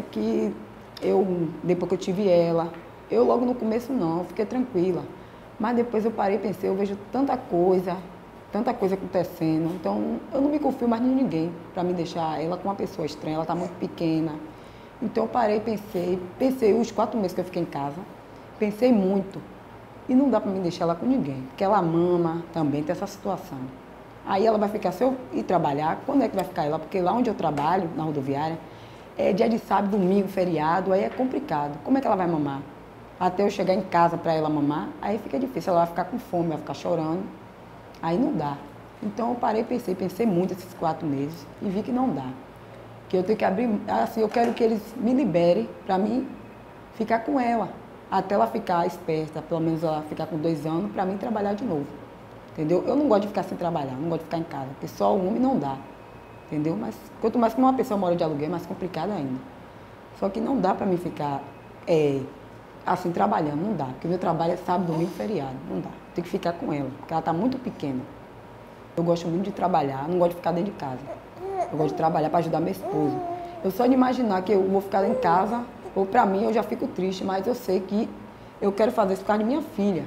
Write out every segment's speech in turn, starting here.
é que depois que eu tive ela, eu logo no começo não, fiquei tranquila. Mas depois eu parei e pensei, eu vejo tanta coisa acontecendo. Então eu não me confio mais em ninguém para me deixar ela com uma pessoa estranha, ela está muito pequena. Então eu parei e pensei os 4 meses que eu fiquei em casa, pensei muito. E não dá para me deixar ela com ninguém, porque ela mama também, tem essa situação. Aí ela vai ficar, se eu ir trabalhar, quando é que vai ficar ela? Porque lá onde eu trabalho, na rodoviária, é dia de sábado, domingo, feriado, aí é complicado. Como é que ela vai mamar? Até eu chegar em casa para ela mamar, aí fica difícil, ela vai ficar com fome, vai ficar chorando, aí não dá. Então eu parei e pensei muito esses 4 meses e vi que não dá. Que eu tenho que abrir, assim, eu quero que eles me liberem para mim ficar com ela, até ela ficar esperta, pelo menos ela ficar com 2 anos, para mim trabalhar de novo. Entendeu? Eu não gosto de ficar sem trabalhar, não gosto de ficar em casa, porque só o homem não dá. Entendeu? Mas quanto mais que uma pessoa mora de aluguel, é mais complicado ainda. Só que não dá para mim ficar assim trabalhando, não dá. Porque meu trabalho é sábado, domingo, feriado, não dá. Tem que ficar com ela, porque ela está muito pequena. Eu gosto muito de trabalhar, não gosto de ficar dentro de casa. Eu gosto de trabalhar para ajudar meu esposo. Eu só de imaginar que eu vou ficar em casa, ou para mim eu já fico triste, mas eu sei que eu quero fazer isso por causa de minha filha.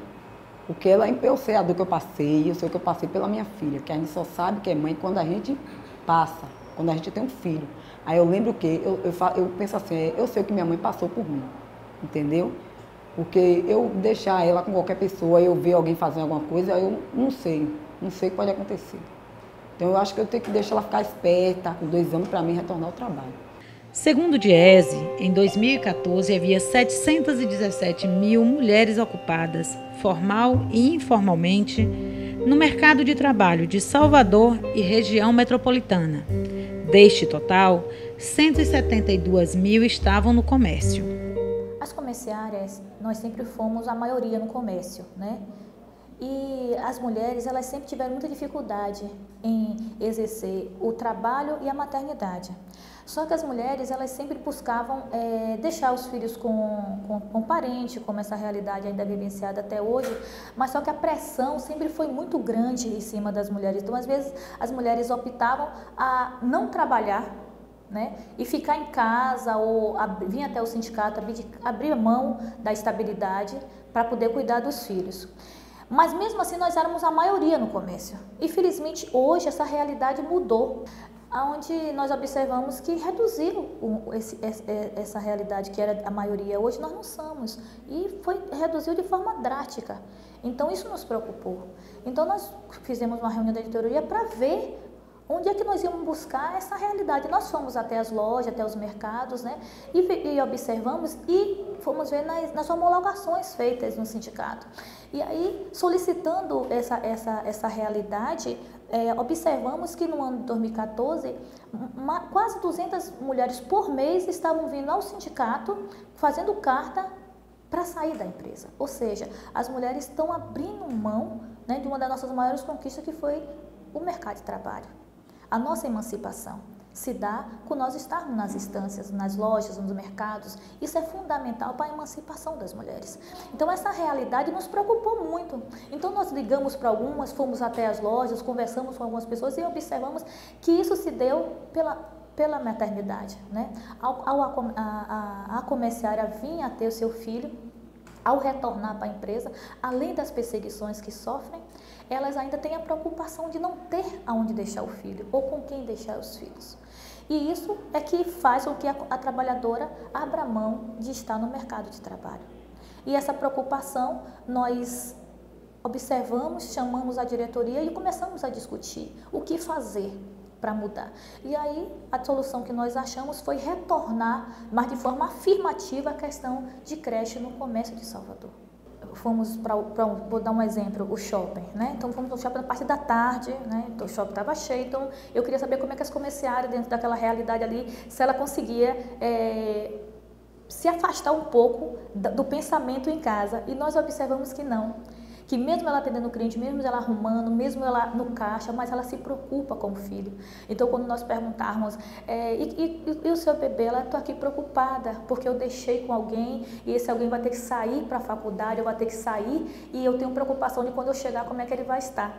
Porque eu sei a dor que eu passei, eu sei o que eu passei pela minha filha, que a gente só sabe que é mãe quando a gente passa, quando a gente tem um filho. Aí eu lembro que, eu penso assim, eu sei o que minha mãe passou por mim, entendeu? Porque eu deixar ela com qualquer pessoa, eu ver alguém fazendo alguma coisa, eu não sei o que pode acontecer. Então eu acho que eu tenho que deixar ela ficar esperta, com 2 anos, para mim retornar ao trabalho. Segundo o Diese, em 2014 havia 717 mil mulheres ocupadas, formal e informalmente, no mercado de trabalho de Salvador e região metropolitana. Deste total, 172 mil estavam no comércio. As comerciárias, nós sempre fomos a maioria no comércio, né? E as mulheres, elas sempre tiveram muita dificuldade em exercer o trabalho e a maternidade. Só que as mulheres, elas sempre buscavam deixar os filhos com parente, como essa realidade ainda é vivenciada até hoje, mas só que a pressão sempre foi muito grande em cima das mulheres. Então, às vezes, as mulheres optavam a não trabalhar, né, e ficar em casa ou vir até o sindicato, abrir mão da estabilidade para poder cuidar dos filhos. Mas mesmo assim nós éramos a maioria no comércio. E felizmente hoje essa realidade mudou, onde nós observamos que reduziu essa realidade que era a maioria. Hoje nós não somos e reduziu de forma drástica. Então isso nos preocupou. Então nós fizemos uma reunião da editoria para ver onde é que nós íamos buscar essa realidade. Nós fomos até as lojas, até os mercados, né? E observamos e fomos ver nas homologações feitas no sindicato. E aí, solicitando essa realidade, observamos que no ano de 2014, quase 200 mulheres por mês estavam vindo ao sindicato, fazendo carta para sair da empresa. Ou seja, as mulheres estão abrindo mão, né, de uma das nossas maiores conquistas, que foi o mercado de trabalho. A nossa emancipação se dá com nós estarmos nas instâncias, nas lojas, nos mercados. Isso é fundamental para a emancipação das mulheres. Então, essa realidade nos preocupou muito. Então, nós ligamos para algumas, fomos até as lojas, conversamos com algumas pessoas e observamos que isso se deu pela maternidade, né? A comerciária vinha a ter o seu filho, ao retornar para a empresa, além das perseguições que sofrem, elas ainda têm a preocupação de não ter aonde deixar o filho ou com quem deixar os filhos. E isso é que faz com que a trabalhadora abra mão de estar no mercado de trabalho. E essa preocupação nós observamos, chamamos a diretoria e começamos a discutir o que fazer para mudar. E aí a solução que nós achamos foi retornar, mas de forma afirmativa, a questão de creche no comércio de Salvador. Fomos vou dar um exemplo, o shopping, né? Então fomos no shopping na parte da tarde, né? Então o shopping estava cheio, então eu queria saber como é que as comerciárias, dentro daquela realidade ali, se ela conseguia se afastar um pouco do pensamento em casa. E nós observamos que não. Que mesmo ela atendendo o cliente, mesmo ela arrumando, mesmo ela no caixa, mas ela se preocupa com o filho. Então, quando nós perguntarmos, e o seu bebê? Ela, estou aqui preocupada, porque eu deixei com alguém, e esse alguém vai ter que sair para a faculdade, eu vou ter que sair, e eu tenho preocupação de quando eu chegar, como é que ele vai estar.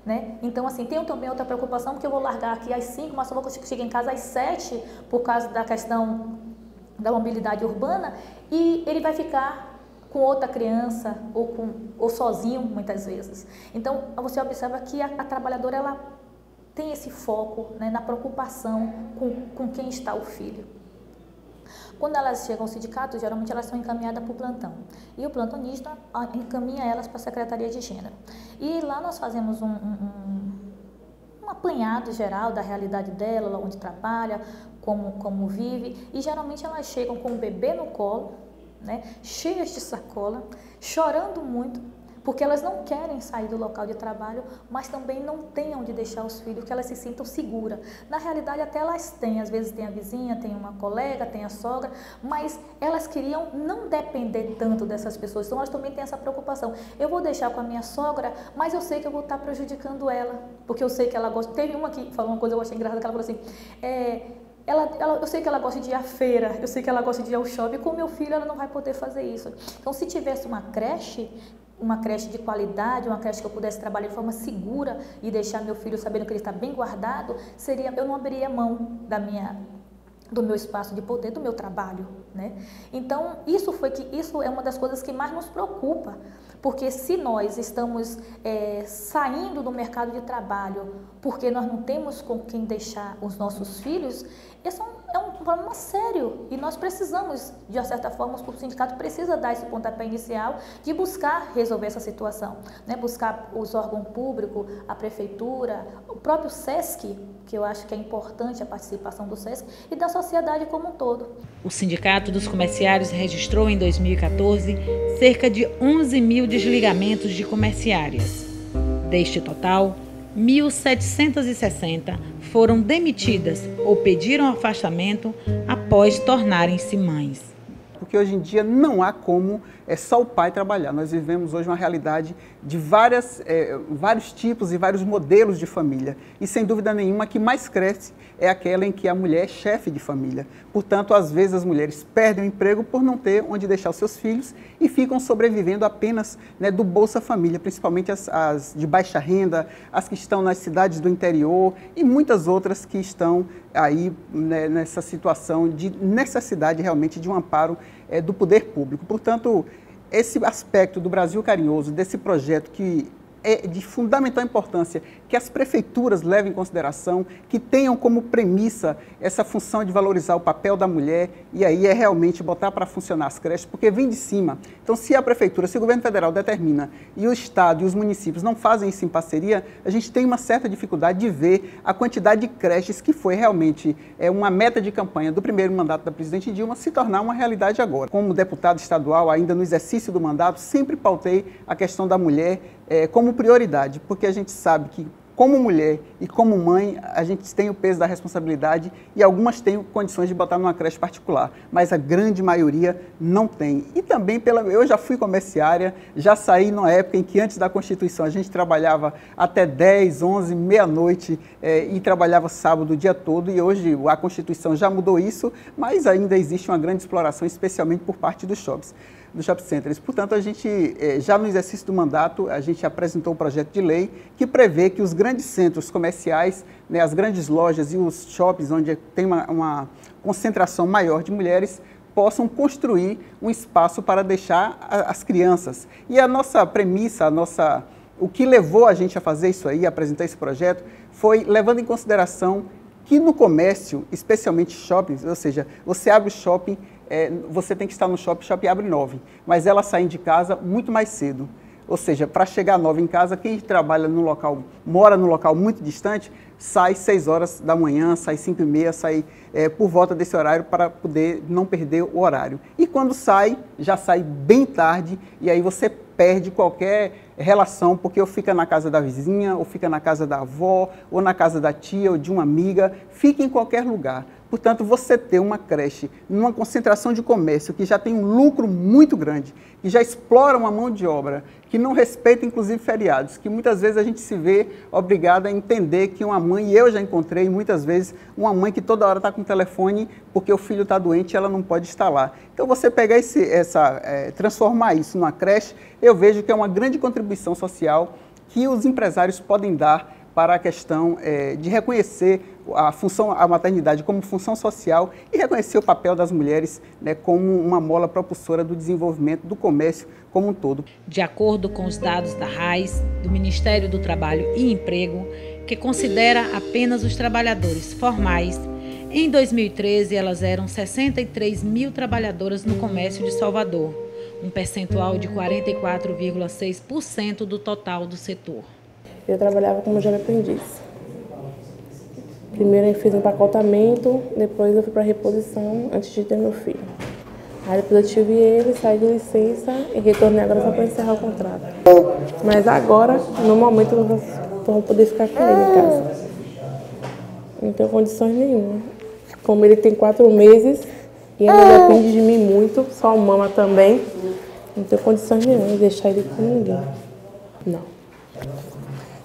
Né? Então, assim, tenho também outra preocupação, porque eu vou largar aqui às 5, mas só vou chegar em casa às 7, por causa da questão da mobilidade urbana e ele vai ficar com outra criança ou sozinho muitas vezes. Então você observa que a trabalhadora ela tem esse foco, né, na preocupação com quem está o filho. Quando elas chegam ao sindicato, geralmente elas são encaminhadas para o plantão. E o plantonista encaminha elas para a Secretaria de Gênero. E lá nós fazemos um apanhado geral da realidade dela, onde trabalha, como vive. E geralmente elas chegam com o bebê no colo, né, cheias de sacola, chorando muito, porque elas não querem sair do local de trabalho, mas também não têm onde deixar os filhos, que elas se sintam seguras. Na realidade, até elas têm, às vezes tem a vizinha, tem uma colega, tem a sogra, mas elas queriam não depender tanto dessas pessoas, então elas também têm essa preocupação. Eu vou deixar com a minha sogra, mas eu sei que eu vou estar prejudicando ela, porque eu sei que ela gosta. Teve uma que falou uma coisa que eu achei engraçada, que ela falou assim, eu sei que ela gosta de ir à feira, eu sei que ela gosta de ir ao shopping, com o meu filho ela não vai poder fazer isso. Então, se tivesse uma creche de qualidade, uma creche que eu pudesse trabalhar de forma segura e deixar meu filho sabendo que ele está bem guardado, eu não abriria mão do meu espaço de poder, do meu trabalho, né? Então, isso é uma das coisas que mais nos preocupa, porque se nós estamos saindo do mercado de trabalho porque nós não temos com quem deixar os nossos filhos, esse é um problema sério e nós precisamos, de uma certa forma, o sindicato precisa dar esse pontapé inicial de buscar resolver essa situação, né? Buscar os órgãos públicos, a prefeitura, o próprio SESC, que eu acho que é importante a participação do SESC e da sociedade como um todo. O Sindicato dos Comerciários registrou em 2014 cerca de 11 mil desligamentos de comerciárias. Deste total, 1.760 foram demitidas ou pediram afastamento após tornarem-se mães. Porque hoje em dia não há como só o pai trabalhar. Nós vivemos hoje uma realidade de vários tipos e vários modelos de família. E sem dúvida nenhuma a que mais cresce é aquela em que a mulher é chefe de família. Portanto, às vezes as mulheres perdem o emprego por não ter onde deixar os seus filhos e ficam sobrevivendo apenas, né, do Bolsa Família, principalmente as de baixa renda, as que estão nas cidades do interior e muitas outras que estão aí, né, nessa situação de necessidade realmente de um amparo do poder público. Portanto, esse aspecto do Brasil Carinhoso, desse projeto que é de fundamental importância que as prefeituras levem em consideração, que tenham como premissa essa função de valorizar o papel da mulher, e aí é realmente botar para funcionar as creches, porque vem de cima. Então, se a prefeitura, se o governo federal determina e o estado e os municípios não fazem isso em parceria, a gente tem uma certa dificuldade de ver a quantidade de creches que foi realmente uma meta de campanha do primeiro mandato da presidente Dilma se tornar uma realidade agora. Como deputado estadual, ainda no exercício do mandato, sempre pautei a questão da mulher como prioridade, porque a gente sabe que, como mulher e como mãe, a gente tem o peso da responsabilidade e algumas têm condições de botar numa creche particular, mas a grande maioria não tem. E também, eu já fui comerciária, já saí numa época em que antes da Constituição a gente trabalhava até 10, 11, meia-noite e trabalhava sábado o dia todo, e hoje a Constituição já mudou isso, mas ainda existe uma grande exploração, especialmente por parte dos shopping centers. Portanto, a gente, já no exercício do mandato, a gente apresentou um projeto de lei que prevê que os grandes centros comerciais, né, as grandes lojas e os shoppings, onde tem uma concentração maior de mulheres, possam construir um espaço para deixar as crianças. E a nossa premissa, o que levou a gente a fazer isso aí, a apresentar esse projeto, foi levando em consideração que no comércio, especialmente shoppings, ou seja, você abre o shopping, você tem que estar no shopping, o shopping abre 9, mas ela sai de casa muito mais cedo. Ou seja, para chegar 9 em casa, quem trabalha no local, mora num local muito distante, sai 6 horas da manhã, sai 5h30, sai por volta desse horário para poder não perder o horário. E quando sai, já sai bem tarde, e aí você perde qualquer relação, porque ou fica na casa da vizinha, ou fica na casa da avó, ou na casa da tia, ou de uma amiga, fica em qualquer lugar. Portanto, você ter uma creche numa concentração de comércio que já tem um lucro muito grande, que já explora uma mão de obra, que não respeita inclusive feriados, que muitas vezes a gente se vê obrigado a entender que uma mãe, e eu já encontrei muitas vezes, uma mãe que toda hora está com o telefone porque o filho está doente e ela não pode estar lá. Então, você pegar transformar isso numa creche, eu vejo que é uma grande contribuição social que os empresários podem dar para a questão de reconhecer a maternidade como função social e reconhecer o papel das mulheres, né, como uma mola propulsora do desenvolvimento do comércio como um todo. De acordo com os dados da RAIS, do Ministério do Trabalho e Emprego, que considera apenas os trabalhadores formais, em 2013 elas eram 63 mil trabalhadoras no comércio de Salvador, um percentual de 44,6% do total do setor. Eu trabalhava como jovem aprendiz. Primeiro eu fiz empacotamento, depois eu fui para reposição antes de ter meu filho. Aí depois eu tive ele, saí de licença e retornei agora só para encerrar o contrato. Mas agora, no momento, eu vou poder ficar com ele em casa. Não tenho condições nenhuma. Como ele tem 4 meses e ainda depende de mim muito, só mama também, não tenho condições nenhuma de deixar ele com ninguém. Não.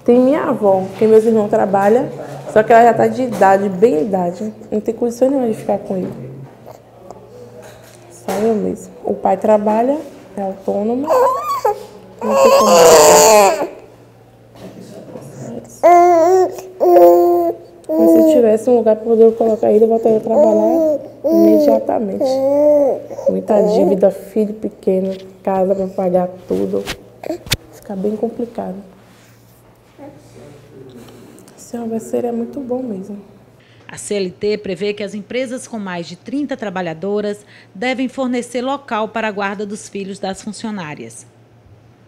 Tem minha avó, que meus irmãos trabalham, só que ela já está de idade, bem idade. Não tem condições nenhuma de ficar com ele. Só eu mesmo. O pai trabalha, é autônomo. Não tem como. Mas se tivesse um lugar para poder colocar ele, eu voltaria a trabalhar imediatamente. Muita dívida, filho pequeno, casa para pagar tudo. Fica bem complicado. Seria muito bom mesmo. A CLT prevê que as empresas com mais de 30 trabalhadoras devem fornecer local para a guarda dos filhos das funcionárias.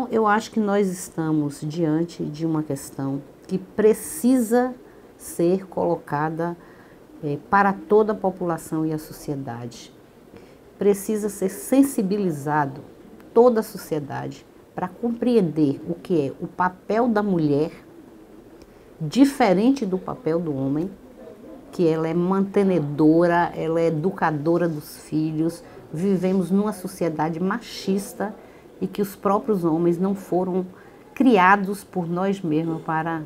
Eu acho que nós estamos diante de uma questão que precisa ser colocada para toda a população e a sociedade. Precisa ser sensibilizado toda a sociedade para compreender o que é o papel da mulher, diferente do papel do homem, que ela é mantenedora, ela é educadora dos filhos. Vivemos numa sociedade machista e que os próprios homens não foram criados por nós mesmos para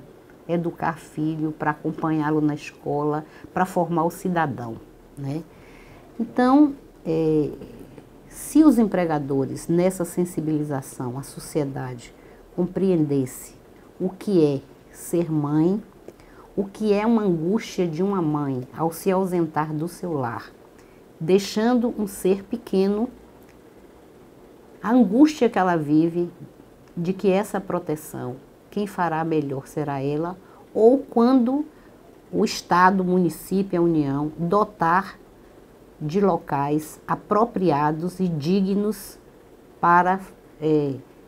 educar filho, para acompanhá-lo na escola, para formar o cidadão, né? Então, se os empregadores, nessa sensibilização, a sociedade compreendesse o que é ser mãe, o que é uma angústia de uma mãe ao se ausentar do seu lar, deixando um ser pequeno, a angústia que ela vive de que essa proteção, quem fará melhor será ela, ou quando o Estado, o município, a União dotar de locais apropriados e dignos para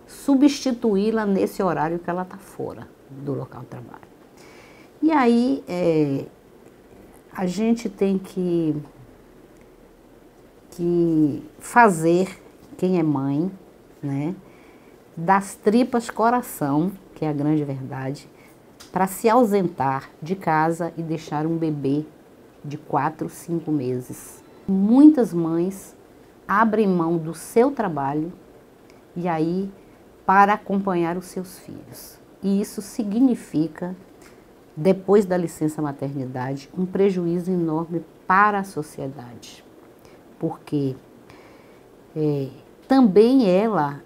substituí-la nesse horário que ela está fora do local de trabalho. E aí a gente tem que fazer, quem é mãe, né, das tripas coração, que é a grande verdade, para se ausentar de casa e deixar um bebê de 4, 5 meses. Muitas mães abrem mão do seu trabalho e aí para acompanhar os seus filhos. E isso significa, depois da licença maternidade, um prejuízo enorme para a sociedade. Porque também ela,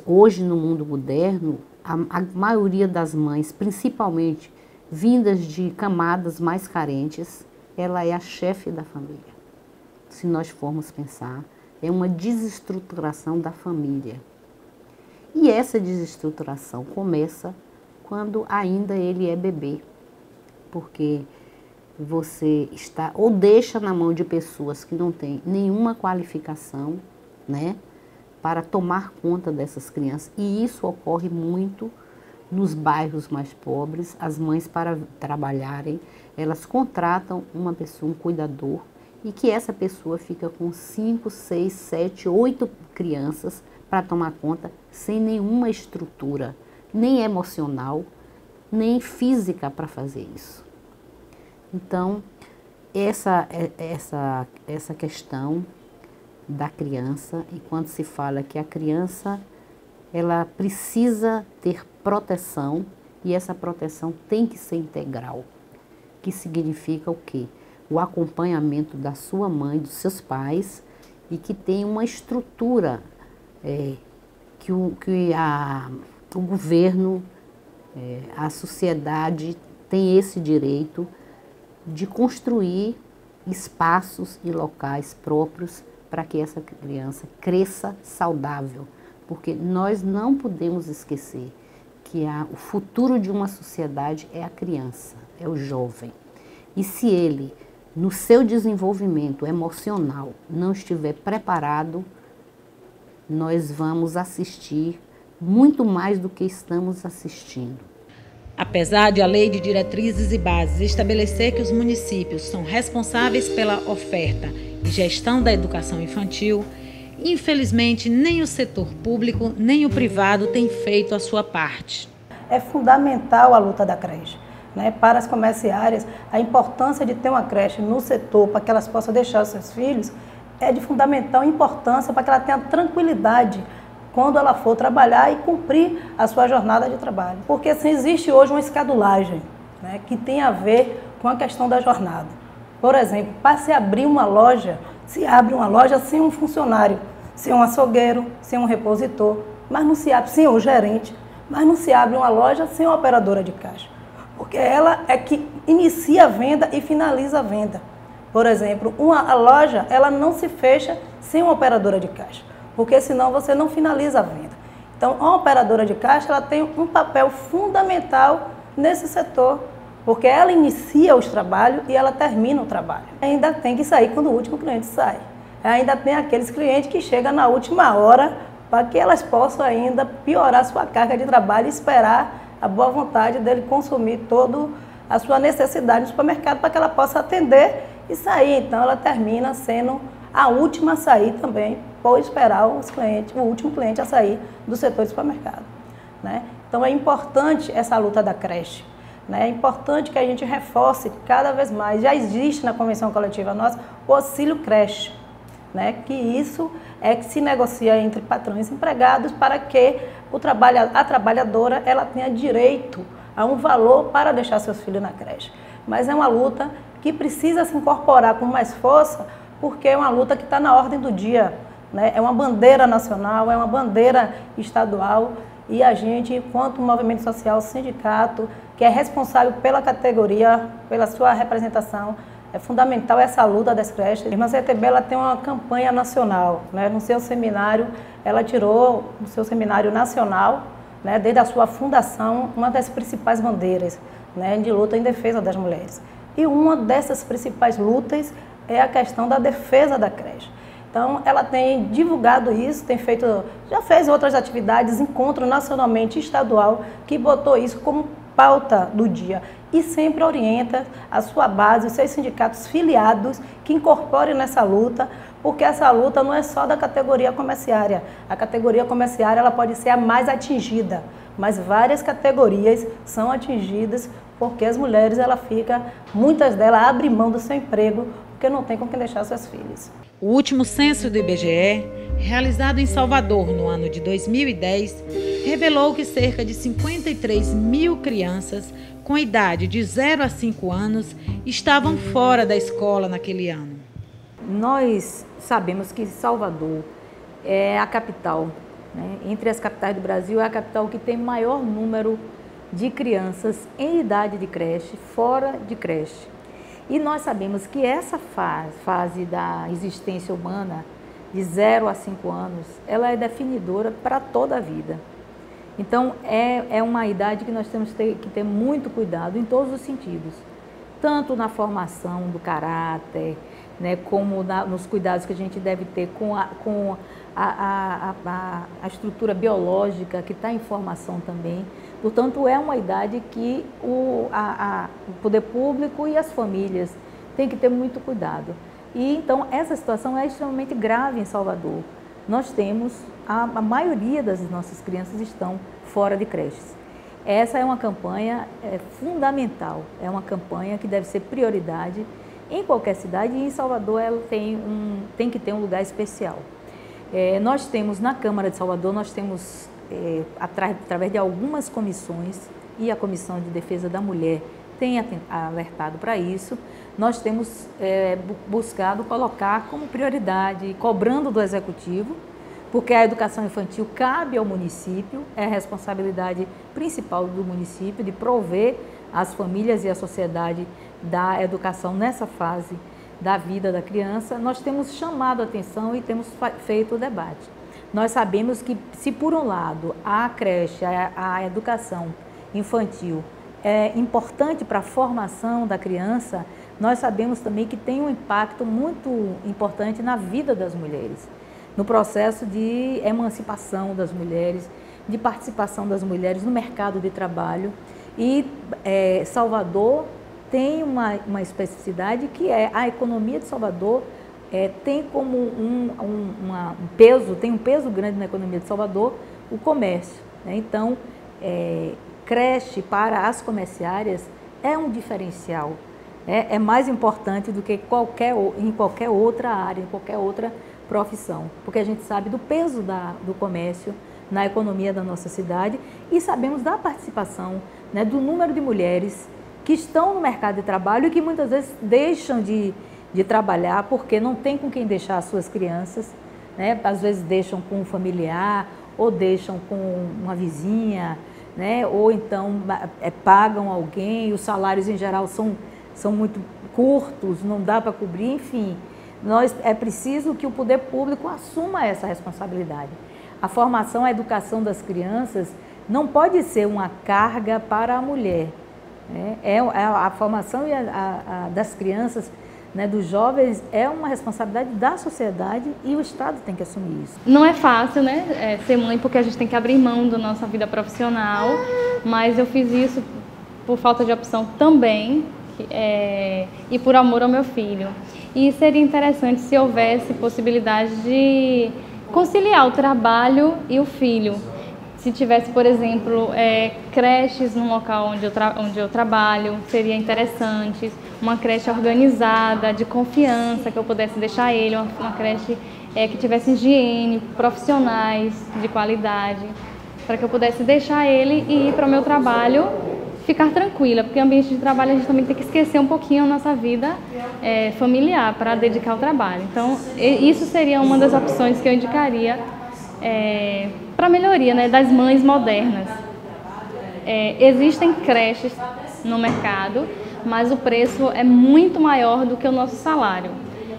hoje no mundo moderno, a maioria das mães, principalmente vindas de camadas mais carentes, ela é a chefe da família. Se nós formos pensar, é uma desestruturação da família. E essa desestruturação começa quando ainda ele é bebê, porque você está ou deixa na mão de pessoas que não têm nenhuma qualificação, né, para tomar conta dessas crianças. E isso ocorre muito nos bairros mais pobres. As mães, para trabalharem, elas contratam uma pessoa, um cuidador, e que essa pessoa fica com 5, 6, 7, 8 crianças para tomar conta, sem nenhuma estrutura, nem emocional, nem física para fazer isso. Então, essa questão da criança, e quando se fala que a criança ela precisa ter proteção, e essa proteção tem que ser integral, que significa o quê? O acompanhamento da sua mãe, dos seus pais, e que tem uma estrutura que o governo, a sociedade tem esse direito de construir espaços e locais próprios para que essa criança cresça saudável, porque nós não podemos esquecer que o futuro de uma sociedade é a criança, é o jovem. E se ele, no seu desenvolvimento emocional, não estiver preparado, nós vamos assistir muito mais do que estamos assistindo. Apesar de a Lei de Diretrizes e Bases estabelecer que os municípios são responsáveis pela oferta e gestão da educação infantil, infelizmente nem o setor público nem o privado tem feito a sua parte. É fundamental a luta da creche, né? Para as comerciárias, a importância de ter uma creche no setor para que elas possam deixar os seus filhos é de fundamental importância para que ela tenha tranquilidade quando ela for trabalhar e cumprir a sua jornada de trabalho. Porque assim, existe hoje uma escadulagem, né, que tem a ver com a questão da jornada. Por exemplo, para se abrir uma loja, se abre uma loja sem um funcionário, sem um açougueiro, sem um repositor, mas não se abre sem o gerente, mas não se abre uma loja sem uma operadora de caixa. Porque ela é que inicia a venda e finaliza a venda. Por exemplo, a loja ela não se fecha sem uma operadora de caixa, porque senão você não finaliza a venda. Então, a operadora de caixa ela tem um papel fundamental nesse setor, porque ela inicia os trabalhos e ela termina o trabalho. Ainda tem que sair quando o último cliente sai. Ainda tem aqueles clientes que chegam na última hora para que elas possam ainda piorar sua carga de trabalho e esperar a boa vontade dele consumir toda a sua necessidade no supermercado para que ela possa atender e sair. Então, ela termina sendo a última a sair também, por esperar os clientes, o último cliente a sair do setor de supermercado, né? Então, é importante essa luta da creche, né? É importante que a gente reforce cada vez mais. Já existe na Convenção Coletiva nossa o auxílio creche, né? Que isso é que se negocia entre patrões e empregados para que a trabalhadora ela tenha direito a um valor para deixar seus filhos na creche. Mas é uma luta que precisa se incorporar com mais força, porque é uma luta que está na ordem do dia, né? É uma bandeira nacional, é uma bandeira estadual e a gente, enquanto movimento social, sindicato, que é responsável pela categoria, pela sua representação, é fundamental essa luta das creches. A irmã CTB ela tem uma campanha nacional, né? No seu seminário, ela tirou no seu seminário nacional, né, desde a sua fundação, uma das principais bandeiras, né, de luta em defesa das mulheres. E uma dessas principais lutas é a questão da defesa da creche. Então, ela tem divulgado isso, já fez outras atividades, encontro nacionalmente estadual, que botou isso como pauta do dia e sempre orienta a sua base, os seus sindicatos filiados que incorporem nessa luta, porque essa luta não é só da categoria comerciária. A categoria comerciária ela pode ser a mais atingida, mas várias categorias são atingidas porque as mulheres, muitas delas abrem mão do seu emprego porque não tem com quem deixar seus filhos. O último censo do IBGE, realizado em Salvador no ano de 2010, revelou que cerca de 53 mil crianças com idade de 0 a 5 anos estavam fora da escola naquele ano. Nós sabemos que Salvador é a capital, né? Entre as capitais do Brasil, é a capital que tem maior número de crianças em idade de creche, fora de creche. E nós sabemos que essa fase da existência humana, de 0 a 5 anos, ela é definidora para toda a vida. Então, é uma idade que nós temos que ter muito cuidado em todos os sentidos, tanto na formação do caráter, né, como nos cuidados que a gente deve ter com a estrutura biológica que está em formação também. Portanto, é uma idade que o poder público e as famílias têm que ter muito cuidado. E então, essa situação é extremamente grave em Salvador. Nós temos, a maioria das nossas crianças estão fora de creches. Essa é uma campanha fundamental, é uma campanha que deve ser prioridade em qualquer cidade, e em Salvador ela tem que ter um lugar especial. Nós temos, na Câmara de Salvador, nós temos, através de algumas comissões, e a Comissão de Defesa da Mulher tem alertado para isso, nós temos buscado colocar como prioridade, cobrando do Executivo, porque a educação infantil cabe ao município, é a responsabilidade principal do município de prover as famílias e a sociedade da educação nessa fase da vida da criança, nós temos chamado a atenção e temos feito o debate. Nós sabemos que, se por um lado a creche, a educação infantil é importante para a formação da criança, nós sabemos também que tem um impacto muito importante na vida das mulheres, no processo de emancipação das mulheres, de participação das mulheres no mercado de trabalho. E Salvador tem uma especificidade que é a economia de Salvador tem como um peso grande na economia de Salvador o comércio, né? Então, creche para as comerciárias é um diferencial, é mais importante do que em qualquer outra área, em qualquer outra profissão, porque a gente sabe do peso do comércio na economia da nossa cidade e sabemos da participação, né, do número de mulheres que estão no mercado de trabalho e que muitas vezes deixam de trabalhar porque não tem com quem deixar as suas crianças, né? Às vezes deixam com um familiar ou deixam com uma vizinha, né? Ou então pagam alguém, os salários em geral são muito curtos, não dá para cobrir, enfim. É preciso que o poder público assuma essa responsabilidade. A formação, a educação das crianças não pode ser uma carga para a mulher, né? A formação das crianças, né, dos jovens, é uma responsabilidade da sociedade e o Estado tem que assumir isso. Não é fácil, né, ser mãe, porque a gente tem que abrir mão da nossa vida profissional, mas eu fiz isso por falta de opção também e por amor ao meu filho. E seria interessante se houvesse possibilidade de conciliar o trabalho e o filho. Se tivesse, por exemplo, creches no local onde eu trabalho, seria interessante. Uma creche organizada, de confiança, que eu pudesse deixar ele, uma creche que tivesse higiene, profissionais de qualidade, para que eu pudesse deixar ele e ir para o meu trabalho, ficar tranquila, porque ambiente de trabalho a gente também tem que esquecer um pouquinho a nossa vida familiar para dedicar ao trabalho. Então, isso seria uma das opções que eu indicaria para a melhoria, né, das mães modernas. Existem creches no mercado, mas o preço é muito maior do que o nosso salário.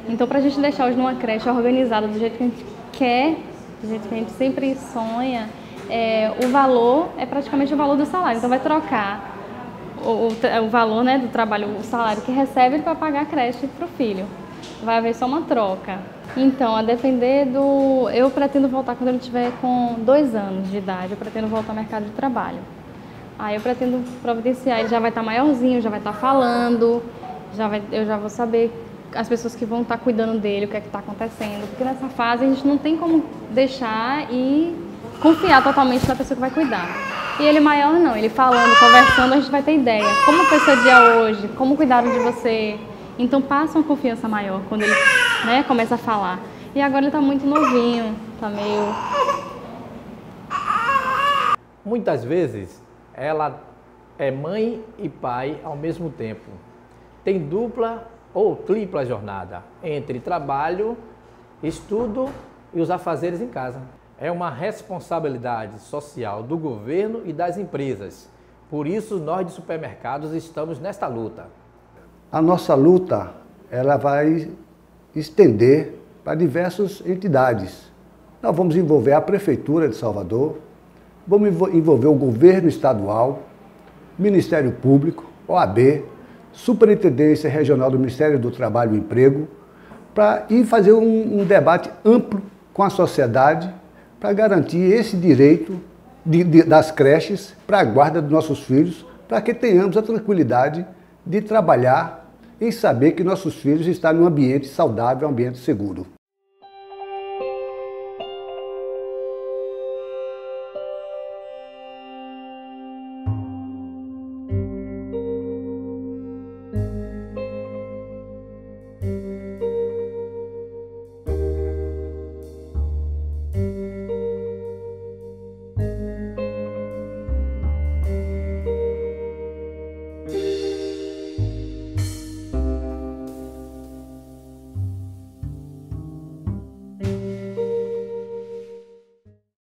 Então, para a gente deixar hoje numa creche organizada do jeito que a gente quer, do jeito que a gente sempre sonha, o valor é praticamente o valor do salário. Então, vai trocar o valor, né, do trabalho, o salário que recebe para pagar a creche para o filho. Vai haver só uma troca. Então, a depender eu pretendo voltar quando ele tiver com 2 anos de idade, eu pretendo voltar ao mercado de trabalho. Aí eu pretendo providenciar, ele já vai estar maiorzinho, já vai estar falando, eu já vou saber as pessoas que vão estar cuidando dele, o que é que está acontecendo, porque nessa fase a gente não tem como deixar e confiar totalmente na pessoa que vai cuidar. E ele maior não, ele falando, conversando, a gente vai ter ideia. Como foi seu dia hoje? Como cuidaram de você? Então passa uma confiança maior quando ele, né, começa a falar. E agora ele está muito novinho, está meio... Muitas vezes ela é mãe e pai ao mesmo tempo. Tem dupla ou tripla jornada entre trabalho, estudo e os afazeres em casa. É uma responsabilidade social do governo e das empresas. Por isso, nós de supermercados estamos nesta luta. A nossa luta, ela vai estender para diversas entidades. Nós vamos envolver a Prefeitura de Salvador, vamos envolver o governo estadual, Ministério Público, OAB, Superintendência Regional do Ministério do Trabalho e Emprego, para ir fazer um debate amplo com a sociedade para garantir esse direito das creches para a guarda dos nossos filhos, para que tenhamos a tranquilidade de trabalhar e saber que nossos filhos estão em um ambiente saudável, um ambiente seguro.